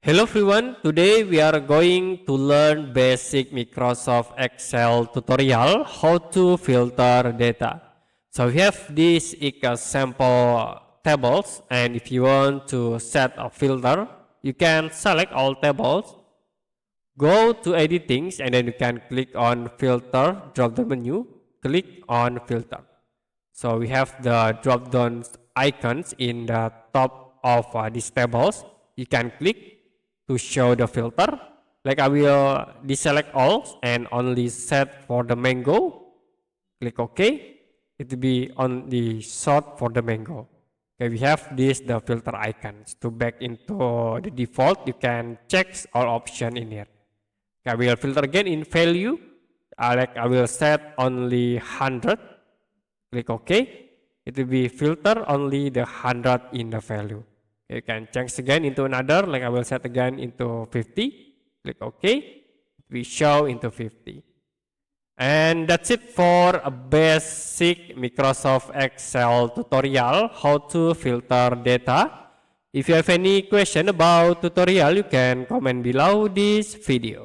Hello everyone, today we are going to learn basic Microsoft Excel tutorial how to filter data. So we have this sample tables, and if you want to set a filter, you can select all tables, go to editing, and then you can click on filter drop down menu, click on filter. So we have the drop down icons in the top of these tables. You can click to show the filter. Like I will deselect all and only set for the mango. Click OK. It will be on the sort for the mango. Okay, we have this the filter icons. To back into the default, you can check all option in here. Okay, I will filter again in value. Like I will set only 100. Click OK. It will be filter only the 100 in the value. You can change again into another, like I will set again into 50. Click OK. We show into 50. And that's it for a basic Microsoft Excel tutorial, how to filter data. If you have any question about tutorial, you can comment below this video.